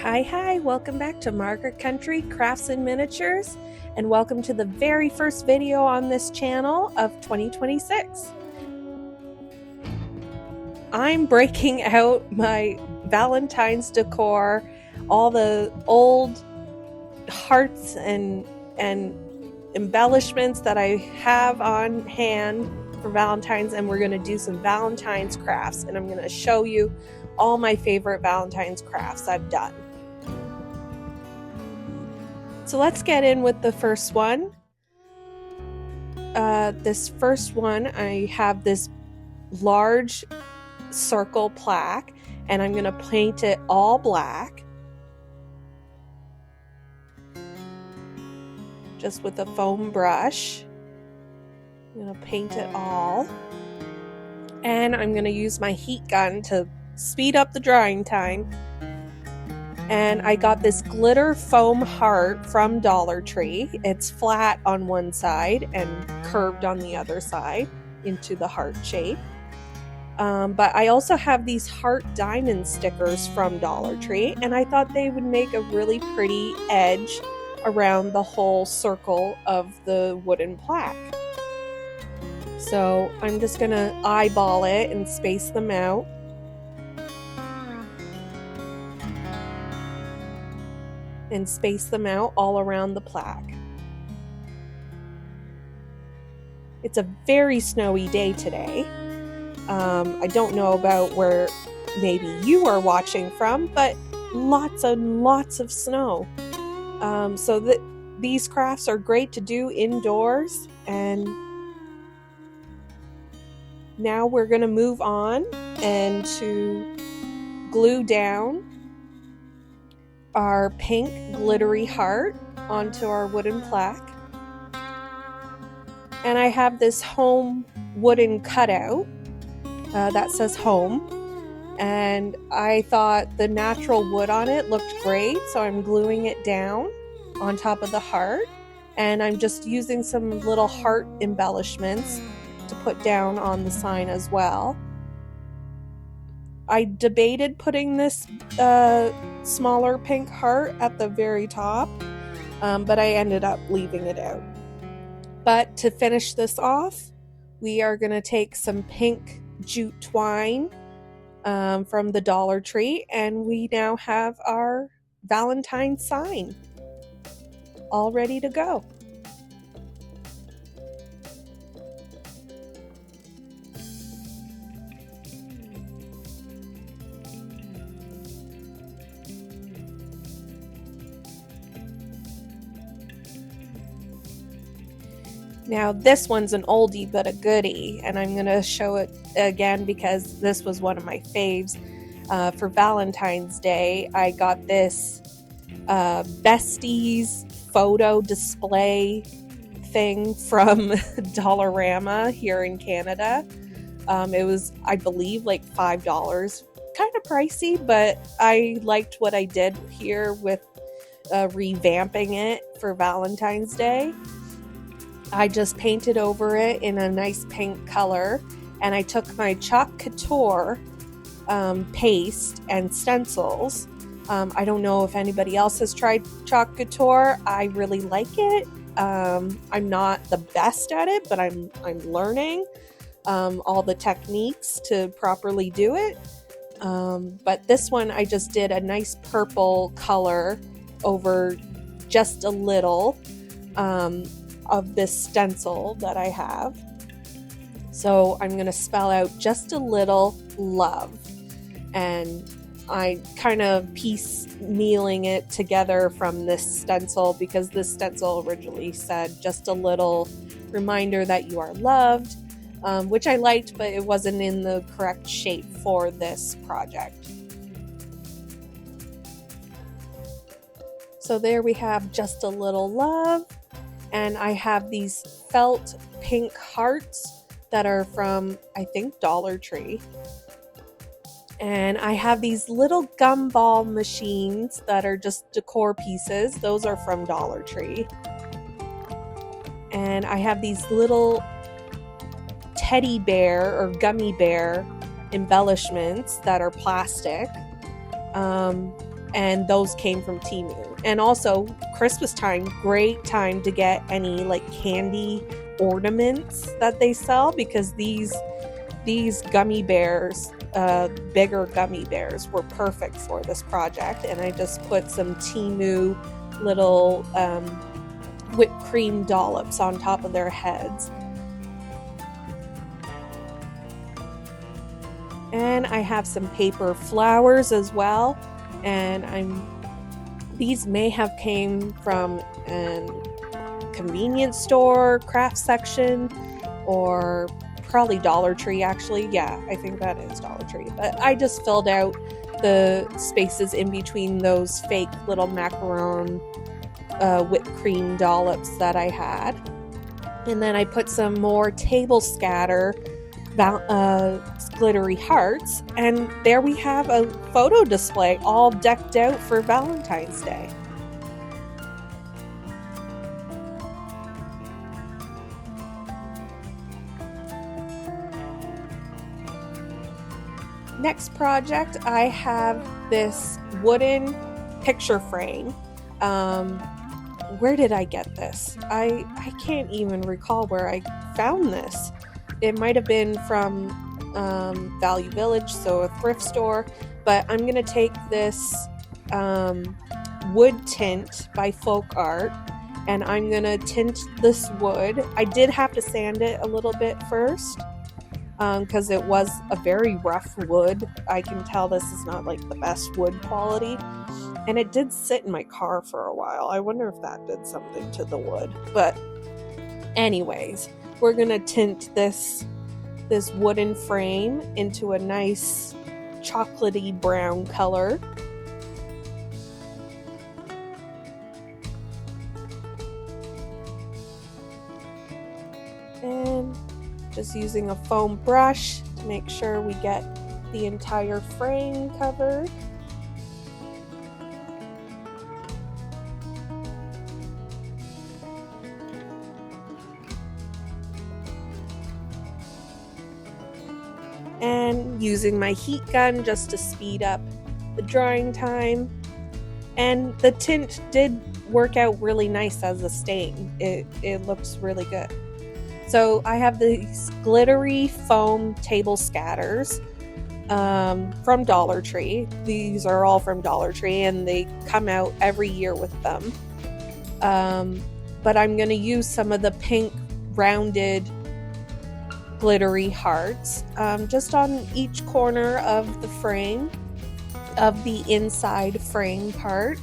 Hi, welcome back to Margaretcountry Crafts and Miniatures, and welcome to the very first video on this channel of 2026. I'm breaking out my Valentine's decor, all the old hearts and embellishments that I have on hand for Valentine's, and we're going to do some Valentine's crafts, and I'm going to show you all my favorite Valentine's crafts I've done. So let's get in with the first one. This first one, I have this large circle plaque, and I'm going to paint it all black. Just with a foam brush. I'm going to paint it all. And I'm going to use my heat gun to speed up the drying time. And I got this glitter foam heart from Dollar Tree. It's flat on one side and curved on the other side into the heart shape. But I also have these heart diamond stickers from Dollar Tree, and I thought they would make a really pretty edge around the whole circle of the wooden plaque. So I'm just gonna eyeball it and space them out. And space them out all around the plaque. It's a very snowy day today. I don't know about where maybe you are watching from, but lots and lots of snow. So that these crafts are great to do indoors. And now we're going to move on and to glue down our pink glittery heart onto our wooden plaque. And I have this home wooden cutout that says home, and I thought the natural wood on it looked great, so I'm gluing it down on top of the heart, and I'm just using some little heart embellishments to put down on the sign as well. I debated putting this smaller pink heart at the very top, but I ended up leaving it out. But to finish this off, we are going to take some pink jute twine from the Dollar Tree, and we now have our Valentine sign all ready to go. Now this one's an oldie but a goodie, and I'm going to show it again because this was one of my faves. For Valentine's Day, I got this Besties photo display thing from Dollarama here in Canada. It was, I believe, like $5. Kind of pricey, but I liked what I did here with revamping it for Valentine's Day. I just painted over it in a nice pink color, and I took my Chalk Couture paste and stencils. I don't know if anybody else has tried Chalk Couture. I really like it. I'm not the best at it, but I'm learning all the techniques to properly do it. But this one, I just did a nice purple color over just a little of this stencil that I have. So I'm going to spell out just a little love, and I kind of piecemealing it together from this stencil because this stencil originally said just a little reminder that you are loved, which I liked, but it wasn't in the correct shape for this project. So there we have just a little love. And I have these felt pink hearts that are from, I think, Dollar Tree. And I have these little gumball machines that are just decor pieces. Those are from Dollar Tree. And I have these little teddy bear or gummy bear embellishments that are plastic. and those came from Temu. And also Christmas time, great time to get any like candy ornaments that they sell, because these gummy bears, bigger gummy bears, were perfect for this project. And I just put some Temu little whipped cream dollops on top of their heads. And I have some paper flowers as well, and these may have came from a convenience store, craft section, or probably Dollar Tree actually. Yeah, I think that is Dollar Tree. But I just filled out the spaces in between those fake little macaron whipped cream dollops that I had. And then I put some more table scatter glittery hearts, and there we have a photo display all decked out for Valentine's Day. Next project, I have this wooden picture frame. Where did I get this? I can't even recall where I found this. It might have been from Value Village, so a thrift store, but I'm going to take this wood tint by Folk Art, and I'm going to tint this wood. I did have to sand it a little bit first, because it was a very rough wood. I can tell this is not like the best wood quality, and it did sit in my car for a while. I wonder if that did something to the wood. But anyways, we're gonna tint this wooden frame into a nice chocolatey brown color. And just using a foam brush to make sure we get the entire frame covered. And using my heat gun just to speed up the drying time. And the tint did work out really nice as a stain. It looks really good. So I have these glittery foam table scatters from Dollar Tree. These are all from Dollar Tree, and they come out every year with them. But I'm going to use some of the pink rounded glittery hearts just on each corner of the frame, of the inside frame part.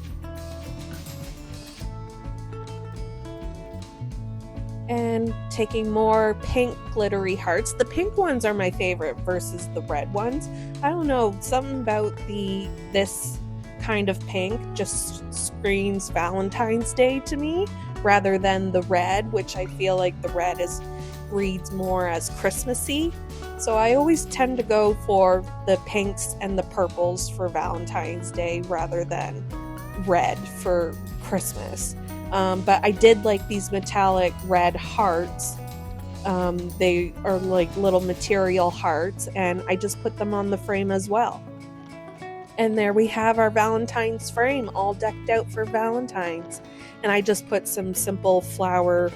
And taking more pink glittery hearts. The pink ones are my favorite versus the red ones. I don't know, something about this kind of pink just screams Valentine's Day to me, rather than the red, which I feel like the red reads more as Christmassy. So I always tend to go for the pinks and the purples for Valentine's Day rather than red for Christmas. But I did like these metallic red hearts. They are like little material hearts, and I just put them on the frame as well. And there we have our Valentine's frame all decked out for Valentine's. And I just put some simple flower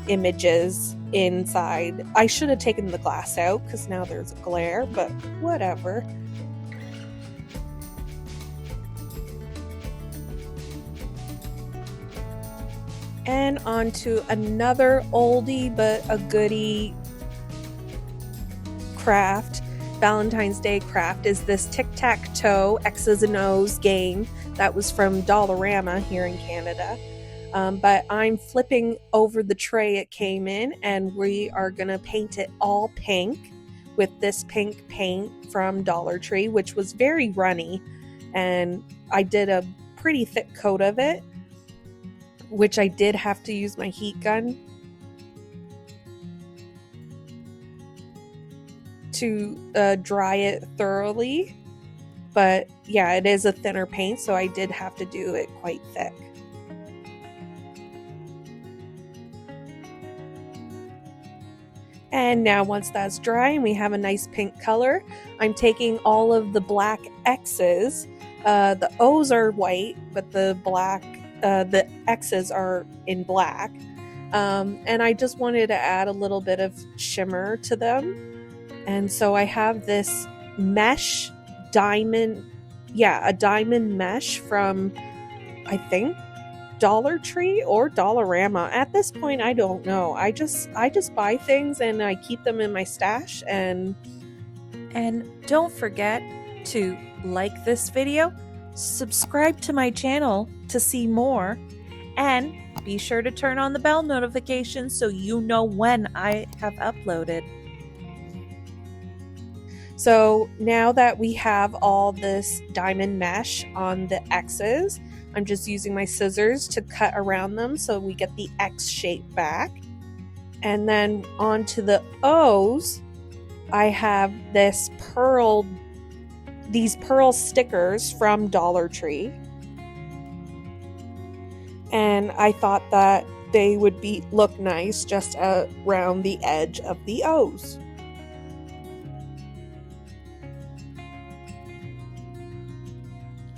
images inside. I should have taken the glass out because now there's a glare, but whatever. And on to another oldie but a goodie craft, Valentine's Day craft, is this Tic-tac-toe X's and O's game that was from Dollarama here in Canada. But I'm flipping over the tray it came in, and we are going to paint it all pink with this pink paint from Dollar Tree, which was very runny, and I did a pretty thick coat of it, which I did have to use my heat gun to dry it thoroughly. But yeah, it is a thinner paint, so I did have to do it quite thick. And now once that's dry and we have a nice pink color, I'm taking all of the black X's The O's are white, but the X's are in black. And I just wanted to add a little bit of shimmer to them. And so I have this mesh diamond, a diamond mesh from, I think, Dollar Tree or Dollarama. At this point, I don't know. I just buy things and I keep them in my stash. And don't forget to like this video, subscribe to my channel to see more, and be sure to turn on the bell notification so you know when I have uploaded. So now that we have all this diamond mesh on the X's, I'm just using my scissors to cut around them so we get the X shape back. And then onto the O's, I have these pearl stickers from Dollar Tree. And I thought that they would look nice just around the edge of the O's.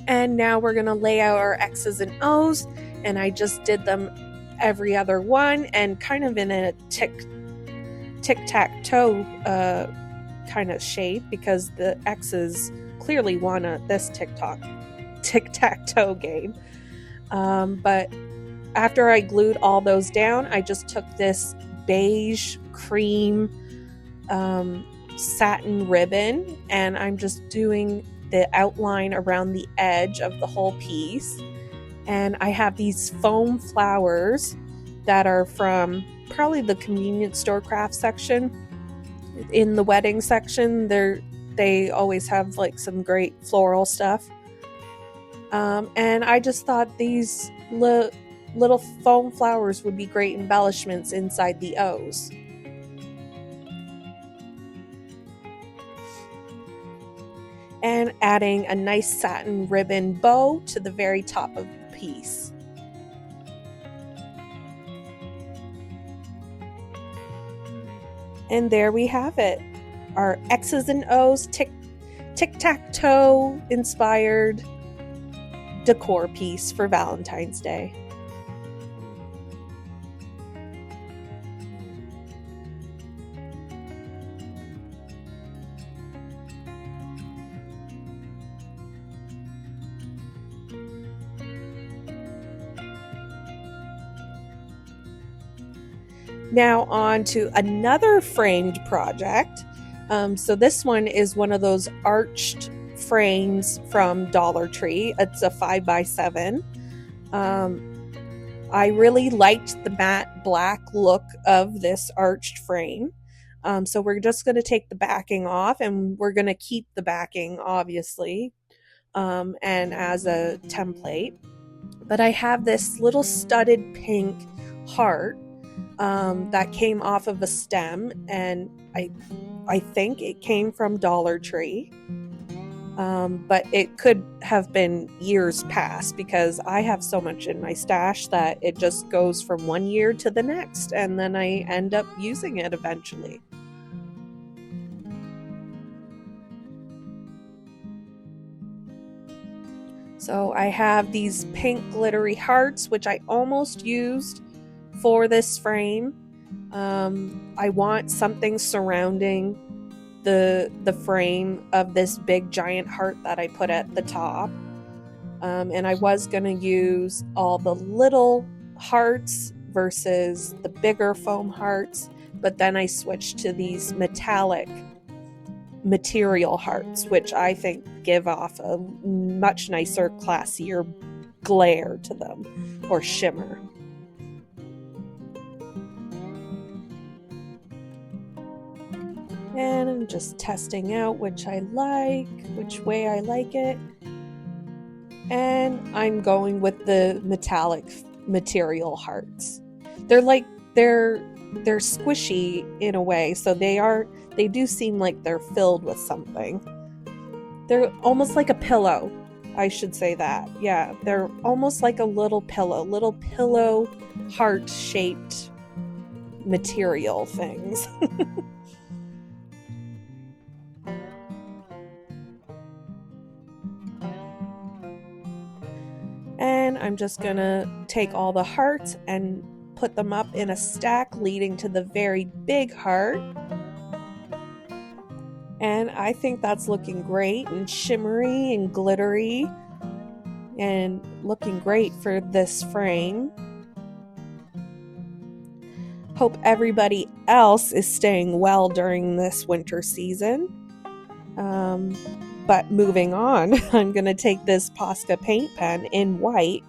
And now we're going to lay out our X's and O's, and I just did them every other one and kind of in a tic-tac-toe kind of shape, because the X's clearly won this tic-tac-toe game. But after I glued all those down, I just took this beige cream satin ribbon, and I'm just doing the outline around the edge of the whole piece. And I have these foam flowers that are from probably the convenience store craft section. In the wedding section, they always have like some great floral stuff. And I just thought these little foam flowers would be great embellishments inside the O's. And adding a nice satin ribbon bow to the very top of the piece. And there we have it. Our X's and O's tic-tac-toe inspired decor piece for Valentine's Day. Now on to another framed project. So this one is one of those arched frames from Dollar Tree. It's a 5x7. I really liked the matte black look of this arched frame. So we're just going to take the backing off, and we're going to keep the backing, obviously, and as a template. But I have this little studded pink heart that came off of a stem, and I think it came from Dollar Tree. But it could have been years past, because I have so much in my stash that it just goes from one year to the next, and then I end up using it eventually. So I have these pink glittery hearts, which I almost used for this frame. I want something surrounding the frame of this big giant heart that I put at the top. And I was going to use all the little hearts versus the bigger foam hearts, but then I switched to these metallic material hearts, which I think give off a much nicer, classier glare to them, or shimmer. And I'm just testing out which way I like it. And I'm going with the metallic material hearts. They're squishy in a way, so they do seem like they're filled with something. They're almost like a pillow, I should say that. Yeah, they're almost like a little pillow heart-shaped material things. I'm just gonna take all the hearts and put them up in a stack leading to the very big heart. And I think that's looking great and shimmery and glittery and looking great for this frame. Hope everybody else is staying well during this winter season. But moving on, I'm going to take this Posca paint pen in white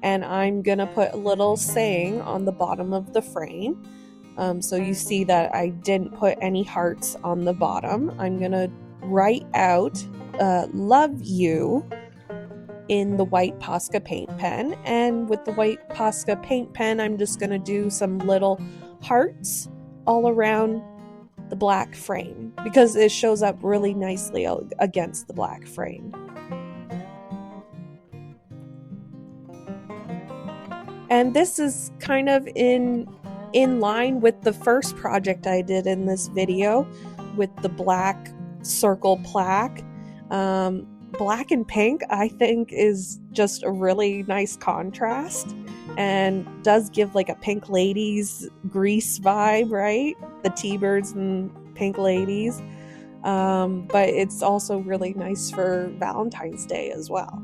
and I'm going to put a little saying on the bottom of the frame. So you see that I didn't put any hearts on the bottom. I'm going to write out love you in the white Posca paint pen. And with the white Posca paint pen, I'm just going to do some little hearts all around the black frame because it shows up really nicely against the black frame. And this is kind of in line with the first project I did in this video with the black circle plaque. Black and pink I think is just a really nice contrast and does give like a Pink Ladies Grease vibe, right? The T-birds and Pink Ladies. But it's also really nice for Valentine's Day as well.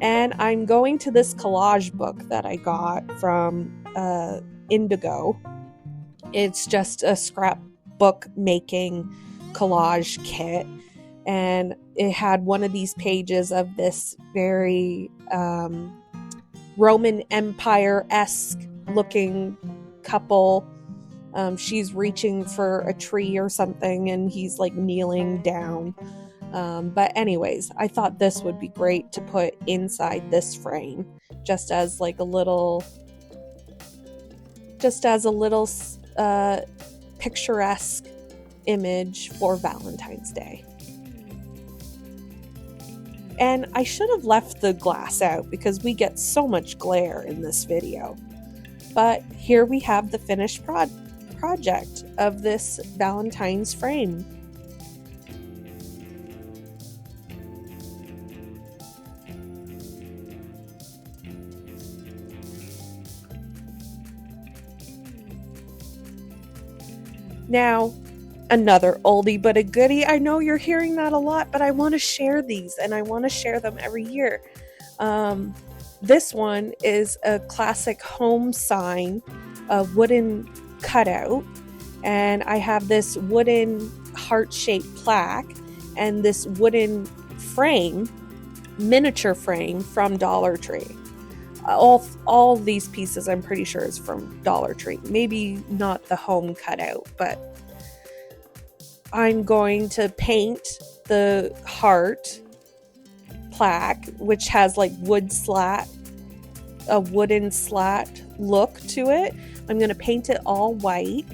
And I'm going to this collage book that I got from Indigo. It's just a scrapbook making collage kit. And it had one of these pages of this very Roman Empire-esque looking couple. She's reaching for a tree or something and he's like kneeling down. But anyways, I thought this would be great to put inside this frame just as like a little picturesque image for Valentine's Day. And I should have left the glass out because we get so much glare in this video. But here we have the finished project of this Valentine's frame. Now, another oldie but a goodie. I know you're hearing that a lot, but I want to share these and I want to share them every year. This one is a classic home sign, a wooden cutout, and I have this wooden heart-shaped plaque and this wooden frame, miniature frame from Dollar Tree. All these pieces I'm pretty sure is from Dollar Tree. Maybe not the home cutout, but I'm going to paint the heart plaque, which has like a wooden slat look to it. I'm going to paint it all white,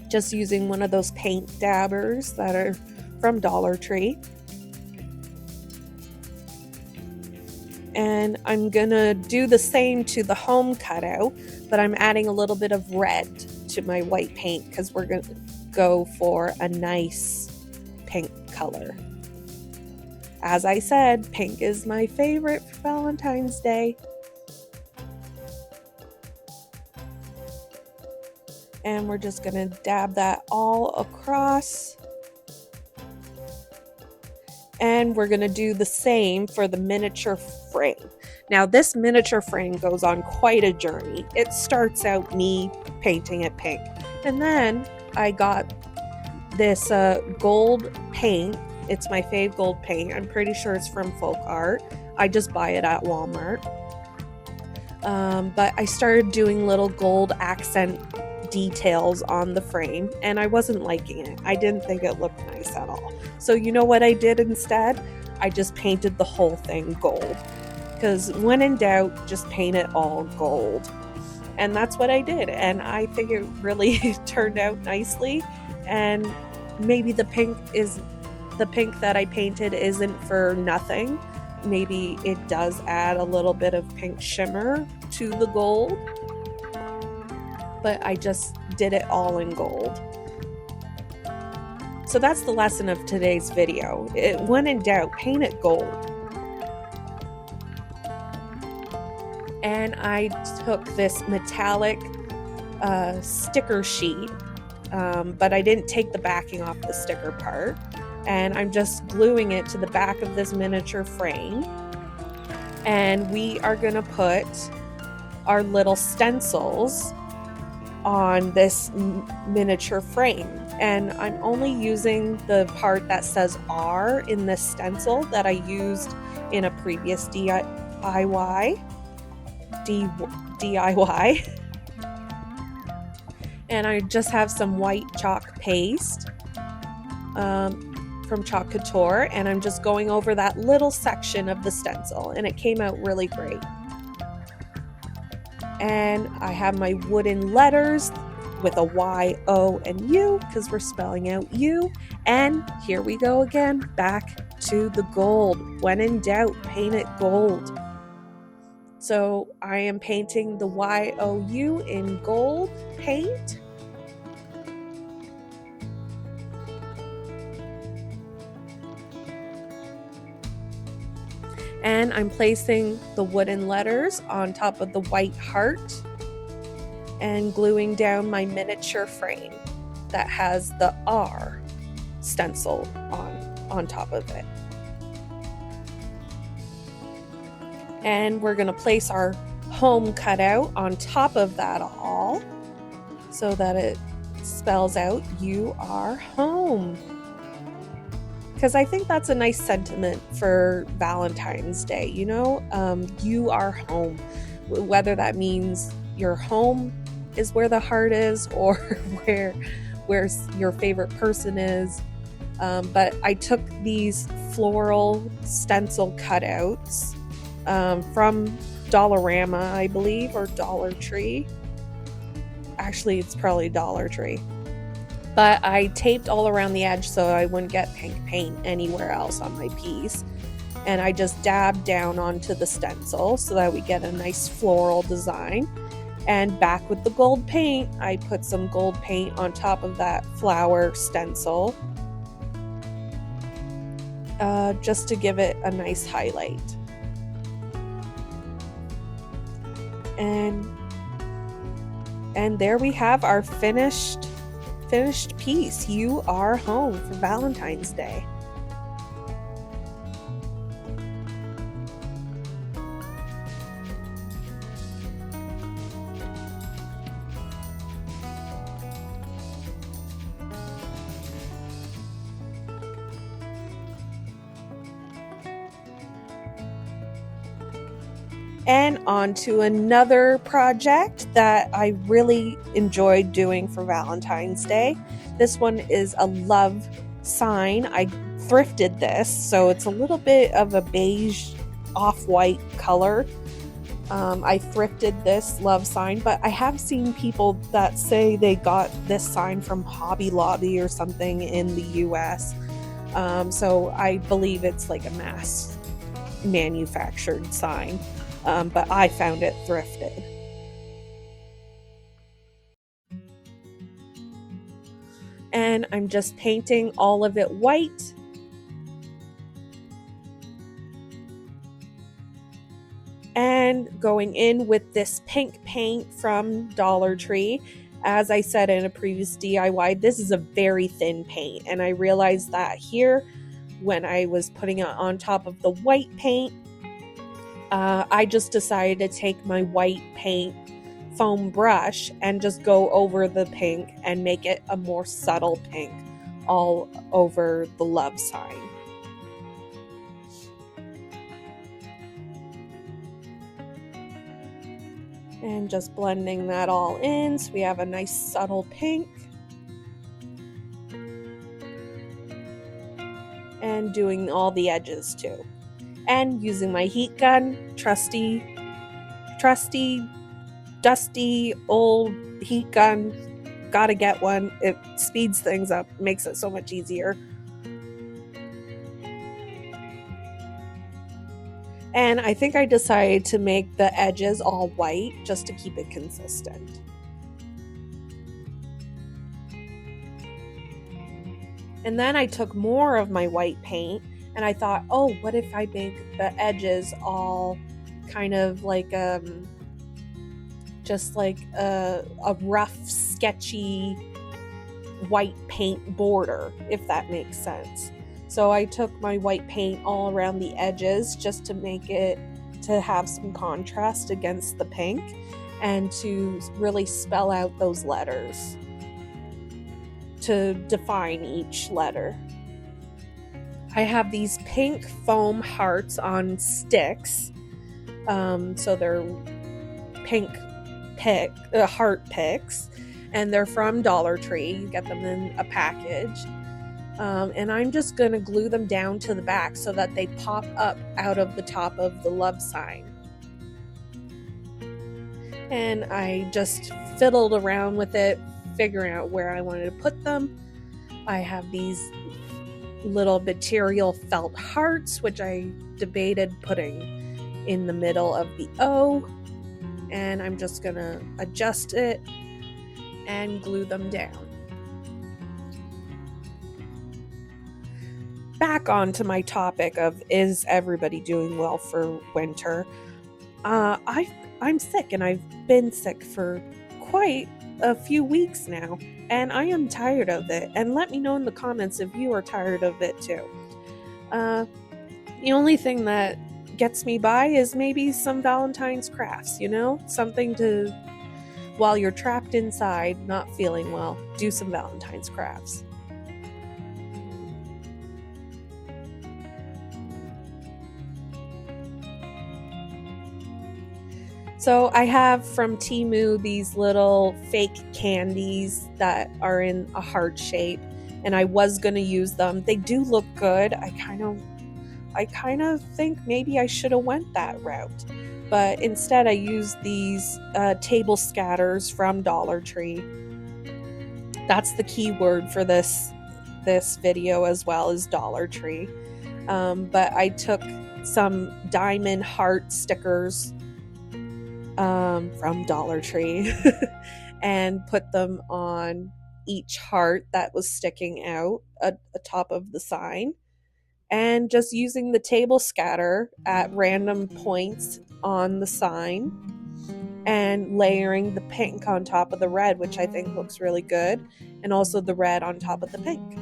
just using one of those paint dabbers that are from Dollar Tree. And I'm going to do the same to the home cutout, but I'm adding a little bit of red to my white paint because we're going to go for a nice pink color. As I said, pink is my favorite for Valentine's Day. And we're just going to dab that all across. And we're going to do the same for the miniature frame. Now this miniature frame goes on quite a journey. It starts out me painting it pink. And then I got this gold paint. It's my fave gold paint. I'm pretty sure it's from Folk Art. I just buy it at Walmart. But I started doing little gold accent details on the frame and I wasn't liking it. I didn't think it looked nice at all. So you know what I did instead? I just painted the whole thing gold. Because when in doubt, just paint it all gold. And that's what I did. And I think it really turned out nicely. And maybe the pink that I painted isn't for nothing. Maybe it does add a little bit of pink shimmer to the gold. But I just did it all in gold. So that's the lesson of today's video. When in doubt, paint it gold. And I took this metallic sticker sheet, but I didn't take the backing off the sticker part, and I'm just gluing it to the back of this miniature frame. And we are gonna put our little stencils on this miniature frame, and I'm only using the part that says R in this stencil that I used in a previous DIY. And I just have some white chalk paste from Chalk Couture, and I'm just going over that little section of the stencil, and it came out really great. And I have my wooden letters with a Y, O, and U because we're spelling out U. And here we go again, back to the gold. When in doubt, paint it gold. So I am painting the YOU in gold paint. And I'm placing the wooden letters on top of the white heart and gluing down my miniature frame that has the R stencil on top of it. And we're going to place our home cutout on top of that all so that it spells out "You are home." Because I think that's a nice sentiment for Valentine's Day, you know? You are home. Whether that means your home is where the heart is or where your favorite person is. But I took these floral stencil cutouts from Dollarama, I believe, or Dollar Tree. Actually, it's probably Dollar Tree. But I taped all around the edge so I wouldn't get pink paint anywhere else on my piece. And I just dabbed down onto the stencil so that we get a nice floral design. And back with the gold paint, I put some gold paint on top of that flower stencil just to give it a nice highlight. And there we have our finished piece. You are home for Valentine's Day. And on to another project that I really enjoyed doing for Valentine's Day. This one is a love sign. I thrifted this, so it's a little bit of a beige off-white color. I thrifted this love sign, but I have seen people that say they got this sign from Hobby Lobby or something in the US. So I believe it's like a mass manufactured sign. But I found it thrifted. And I'm just painting all of it white. And going in with this pink paint from Dollar Tree. As I said in a previous DIY, this is a very thin paint. And I realized that here when I was putting it on top of the white paint. I just decided to take my white paint foam brush and just go over the pink and make it a more subtle pink all over the love sign. And just blending that all in so we have a nice subtle pink. And doing all the edges too. And using my heat gun, trusty, dusty, old heat gun. Gotta get one. It speeds things up, makes it so much easier. And I think I decided to make the edges all white just to keep it consistent. And then I took more of my white paint and I thought, oh, what if I make the edges all kind of like just like a rough, sketchy white paint border, if that makes sense. So I took my white paint all around the edges just to make it, to have some contrast against the pink and to really spell out those letters, to define each letter. I have these pink foam hearts on sticks, so they're pink heart picks, and they're from Dollar Tree. You get them in a package. And I'm just going to glue them down to the back so that they pop up out of the top of the love sign. And I just fiddled around with it, figuring out where I wanted to put them. I have these little material felt hearts, which I debated putting in the middle of the O. And I'm just going to adjust it and glue them down. Back onto my topic of, is everybody doing well for winter? I'm sick, and I've been sick for quite a few weeks now, and I am tired of it. And let me know in the comments if you are tired of it too. The only thing that gets me by is maybe some Valentine's crafts, something to, while you're trapped inside not feeling well, do some Valentine's crafts. So I have from Temu these little fake candies that are in a heart shape, and I was going to use them. They do look good. I kind of think maybe I should have went that route, but instead I used these table scatters from Dollar Tree. That's the key word for this video, as well as Dollar Tree. But I took some diamond heart stickers from Dollar Tree and put them on each heart that was sticking out atop of the sign, and just using the table scatter at random points on the sign and layering the pink on top of the red, which I think looks really good, and also the red on top of the pink.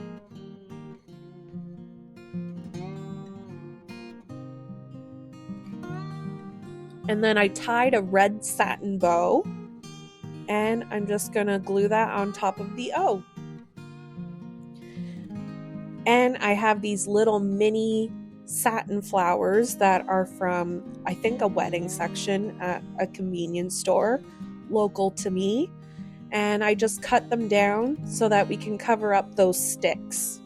And then I tied a red satin bow, and I'm just going to glue that on top of the O. And I have these little mini satin flowers that are from, I think, a wedding section at a convenience store local to me. And I just cut them down so that we can cover up those sticks.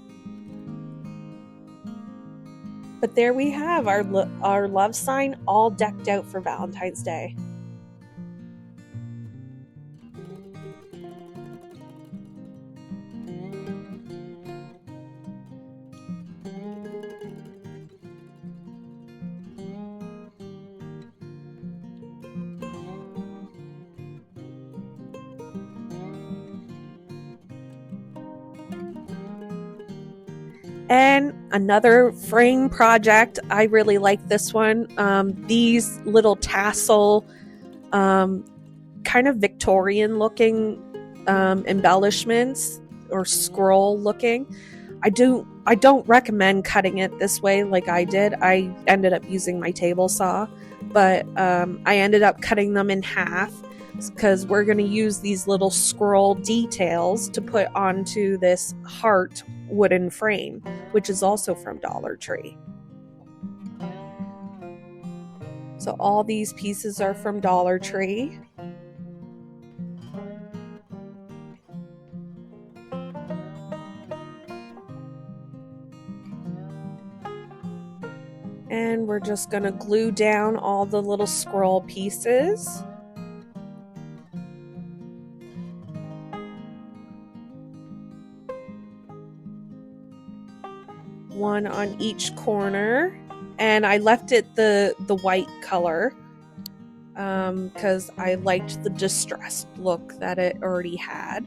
But there we have our love sign all decked out for Valentine's Day. And another frame project, I really like this one. These little tassel, kind of Victorian looking embellishments, or scroll looking. I don't recommend cutting it this way like I did. I ended up using my table saw, but I ended up cutting them in half because we're going to use these little scroll details to put onto this heart wooden frame, which is also from Dollar Tree. So all these pieces are from Dollar Tree. And we're just going to glue down all the little scroll pieces. One on each corner, and I left it the white color because I liked the distressed look that it already had.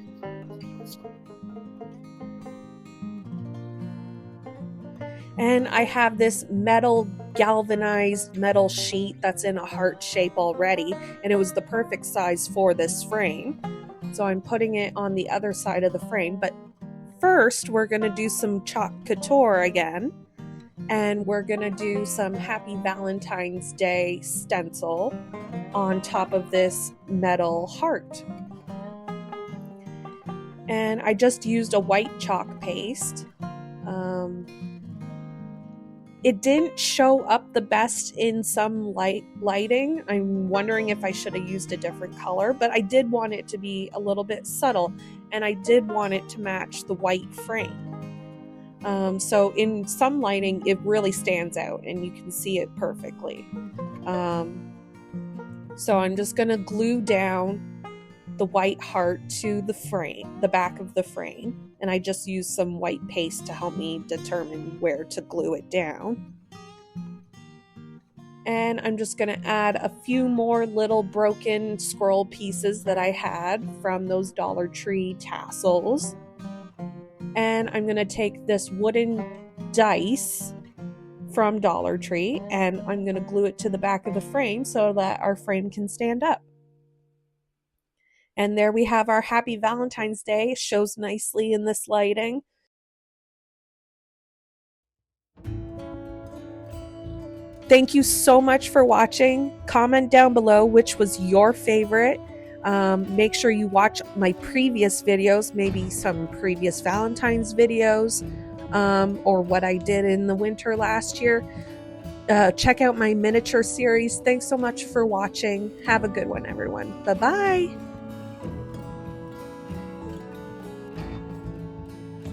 And I have this metal galvanized metal sheet that's in a heart shape already, and it was the perfect size for this frame. So I'm putting it on the other side of the frame, but first we're going to do some chalk couture again, and we're going to do some Happy Valentine's Day stencil on top of this metal heart. And I just used a white chalk paste. It didn't show up the best in some lighting. I'm wondering if I should have used a different color, but I did want it to be a little bit subtle, and I did want it to match the white frame. So in some lighting, it really stands out and you can see it perfectly. So I'm just going to glue down the white heart to the frame, the back of the frame, and I just used some white paste to help me determine where to glue it down. And I'm just going to add a few more little broken scroll pieces that I had from those Dollar Tree tassels. And I'm going to take this wooden dice from Dollar Tree and I'm going to glue it to the back of the frame so that our frame can stand up. And there we have our Happy Valentine's Day. It shows nicely in this lighting. Thank you so much for watching. Comment down below which was your favorite. Make sure you watch my previous videos, maybe some previous Valentine's videos, or what I did in the winter last year. Check out my miniature series. Thanks so much for watching. Have a good one, everyone. Bye-bye.